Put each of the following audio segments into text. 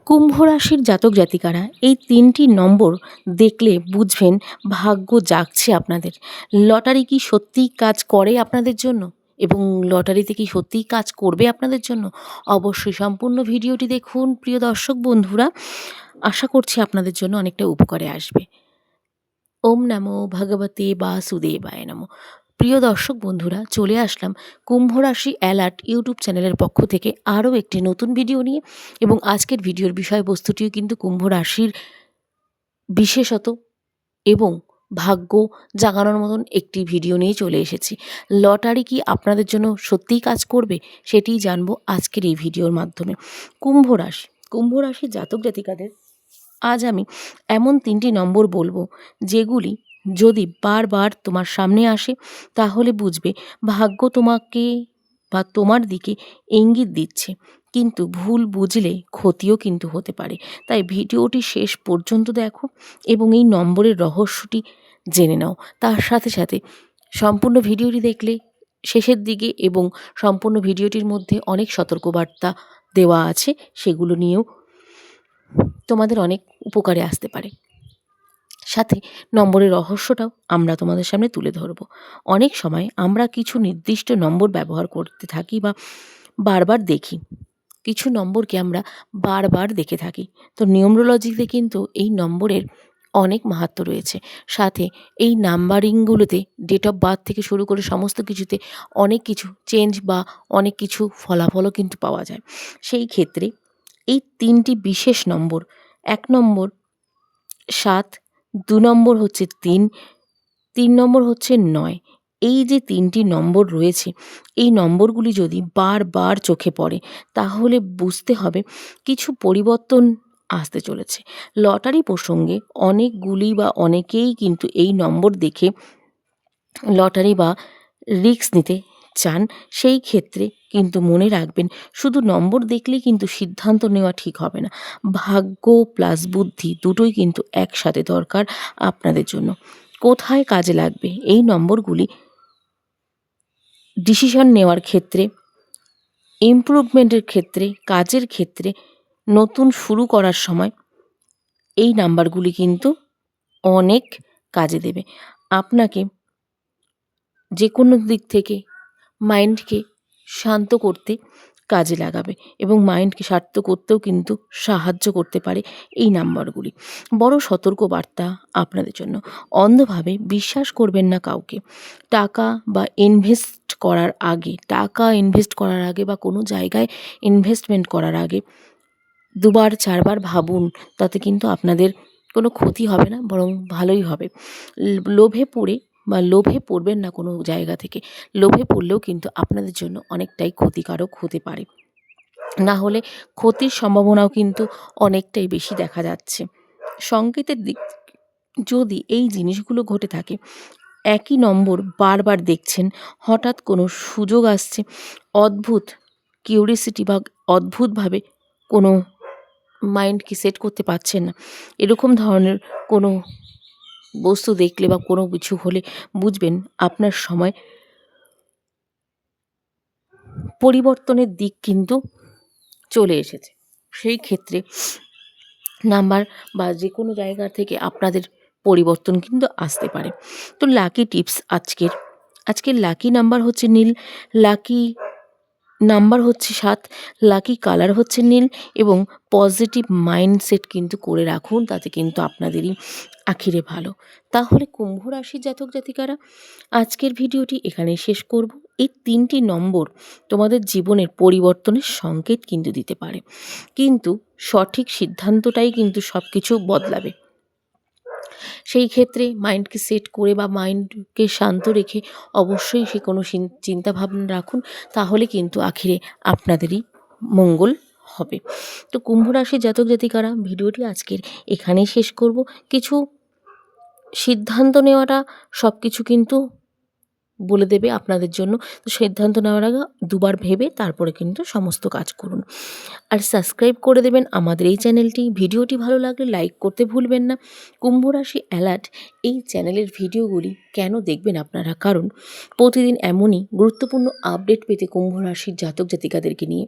কুম্ভ রাশির জাতক জাতিকারা এই ৩টি নম্বর দেখলে বুঝবেন ভাগ্য জাগছে আপনাদের। লটারি কি সত্যিই কাজ করে আপনাদের জন্য? এবং লটারিতে কি সত্যিই কাজ করবে আপনাদের জন্য? অবশ্যই সম্পূর্ণ ভিডিওটি দেখুন প্রিয় দর্শক বন্ধুরা। আশা করছি আপনাদের জন্য অনেকটা উপকারে আসবে। ওম নমো ভগবতে বাসুদেবায় নমঃ। প্রিয় দর্শক বন্ধুরা, চলে আসলাম কুম্ভ রাশি অ্যালার্ট ইউটিউব চ্যানেলের পক্ষ থেকে আরও একটি নতুন ভিডিও নিয়ে। এবং আজকের ভিডিওর বিষয়বস্তুটিও কিন্তু কুম্ভ রাশির বিশেষত এবং ভাগ্য জাগানোর মতন একটি ভিডিও নিয়ে চলে এসেছি। লটারি কি আপনাদের জন্য সত্যিই কাজ করবে? সেটিই জানবো আজকের এই ভিডিওর মাধ্যমে। কুম্ভ রাশির জাতক জাতিকাদের আজ আমি এমন ৩টি নম্বর বলবো, যেগুলি যদি বারবার তোমার সামনে আসে তাহলে বুঝবে ভাগ্য তোমাকে বা তোমার দিকে ইঙ্গিত দিচ্ছে, কিন্তু ভুল বুঝলে ক্ষতিও কিন্তু হতে পারে। তাই ভিডিওটি শেষ পর্যন্ত দেখো এবং এই নম্বরের রহস্যটি জেনে নাও। তার সাথে সাথে সম্পূর্ণ ভিডিওটি দেখলে শেষের দিকে এবং সম্পূর্ণ ভিডিওটির মধ্যে অনেক সতর্কবার্তা দেওয়া আছে, সেগুলো নিয়েও তোমাদের অনেক উপকারে আসতে পারে। সাথে নম্বরের রহস্যটাও আমরা তোমাদের সামনে তুলে ধরব। অনেক সময় আমরা কিছু নির্দিষ্ট নম্বর ব্যবহার করতে থাকি বা বারবার দেখি। কিছু নম্বরকে আমরা বারবার দেখে থাকি। তো নিউমেরোলজিতে কিন্তু এই নম্বরের অনেক মাহাত্ম্য রয়েছে। সাথে এই নাম্বারিংগুলোতে ডেট অফ বার্থ থেকে শুরু করে সমস্ত কিছুতে অনেক কিছু চেঞ্জ বা অনেক কিছু ফলাফলও কিন্তু পাওয়া যায়। সেই ক্ষেত্রে এই ৩টি বিশেষ নম্বর, ১ নম্বর ৭, ২ নম্বর হচ্ছে ৩, ৩ নম্বর হচ্ছে ৯। এই যে ৩টি নম্বর রয়েছে, এই নম্বরগুলি যদি বারবার চোখে পড়ে তাহলে বুঝতে হবে কিছু পরিবর্তন আসতে চলেছে। লটারি প্রসঙ্গে অনেকগুলি বা অনেকেই কিন্তু এই নম্বর দেখে লটারি বা রিস্ক নিতে চান। সেই ক্ষেত্রে কিন্তু মনে রাখবেন, শুধু নম্বর দেখলেই কিন্তু সিদ্ধান্ত নেওয়া ঠিক হবে না। ভাগ্য প্লাস বুদ্ধি দুটোই কিন্তু একসাথে দরকার আপনাদের জন্য। কোথায় কাজে লাগবে এই নম্বরগুলি? ডিসিশন নেওয়ার ক্ষেত্রে, ইমপ্রুভমেন্টের ক্ষেত্রে, কাজের ক্ষেত্রে, নতুন শুরু করার সময় এই নাম্বারগুলি কিন্তু অনেক কাজে দেবে। আপনাকে যে কোনো দিক থেকে মাইন্ডকে শান্ত করতে কাজে লাগাবে এবং মাইন্ডকে শান্ত করতেও কিন্তু সাহায্য করতে পারে এই নাম্বারগুলি। বড় সতর্কবার্তা আপনাদের জন্য, অন্ধভাবে বিশ্বাস করবেন না কাউকে। টাকা ইনভেস্ট করার আগে বা কোনো জায়গায় ইনভেস্টমেন্ট করার আগে ২বার ৪বার ভাবুন, তাতে কিন্তু আপনাদের কোনো ক্ষতি হবে না, বরং ভালোই হবে। লোভে পড়বেন না কোনো জায়গা থেকে। লোভে পড়লেও কিন্তু আপনাদের জন্য অনেকটাই ক্ষতিকারক হতে পারে। না হলে ক্ষতির সম্ভাবনাও কিন্তু অনেকটাই বেশি দেখা যাচ্ছে। সংকেতের দিক যদি এই জিনিসগুলো ঘটে থাকে, একই নম্বর বারবার দেখছেন, হঠাৎ কোনো সুযোগ আসছে, অদ্ভুত কিউরিসিটি বা অদ্ভুতভাবে কোনো মাইন্ডকে সেট করতে পারছেন না, এরকম ধরনের কোনো বস্তু দেখলে বা কোনো কিছু হলে বুঝবেন আপনার সময় পরিবর্তনের দিক কিন্তু চলে এসেছে। সেই ক্ষেত্রে নাম্বার বা যে কোনো জায়গা থেকে আপনাদের পরিবর্তন কিন্তু আসতে পারে। তো লাকি টিপস আজকের লাকি নাম্বার হচ্ছে নীল, লাকি নাম্বার হচ্ছে ৭, লাকি কালার হচ্ছে নীল এবং পজিটিভ মাইন্ডসেট কিন্তু করে রাখুন, তাতে কিন্তু আপনাদেরই আখিরে ভালো। তাহলে কুম্ভ রাশির জাতক জাতিকারা, আজকের ভিডিওটি এখানেই শেষ করব। এই ৩টি নম্বর তোমাদের জীবনের পরিবর্তনের সংকেত কিন্তু দিতে পারে, কিন্তু সঠিক সিদ্ধান্তটাই কিন্তু সব কিছু বদলাবে। সেই ক্ষেত্রে মাইন্ডকে সেট করে বা মাইন্ডকে শান্ত রেখে অবশ্যই সে কোনো চিন্তাভাবনা রাখুন, তাহলে কিন্তু আখিরে আপনাদেরই মঙ্গল হবে। তো কুম্ভ রাশির জাতক জাতিকারা, ভিডিওটি আজকের এখানেই শেষ করব। কিছু সিদ্ধান্ত নেওয়াটা সব কিছু কিন্তু বলে দেবে আপনাদের জন্য। তো সিদ্ধান্ত নেওয়ার আগে ২বার ভেবে তারপরে কিন্তু সমস্ত কাজ করুন। আর সাবস্ক্রাইব করে দেবেন আমাদের এই চ্যানেলটি। ভিডিওটি ভালো লাগলে লাইক করতে ভুলবেন না। কুম্ভ রাশি অ্যালার্ট এই চ্যানেলের ভিডিওগুলি কেন দেখবেন আপনারা? কারণ প্রতিদিন এমনই গুরুত্বপূর্ণ আপডেট পেতে কুম্ভ রাশির জাতক জাতিকাদেরকে নিয়ে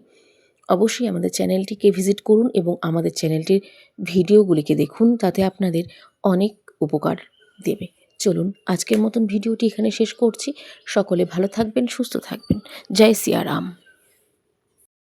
অবশ্যই আমাদের চ্যানেলটিকে ভিজিট করুন এবং আমাদের চ্যানেলটির ভিডিওগুলিকে দেখুন, তাতে আপনাদের অনেক উপকার দেবে। চলুন আজকের মতন ভিডিওটি এখানে শেষ করছি। সকলে ভালো থাকবেন, সুস্থ থাকবেন। জয় সিয়া রাম।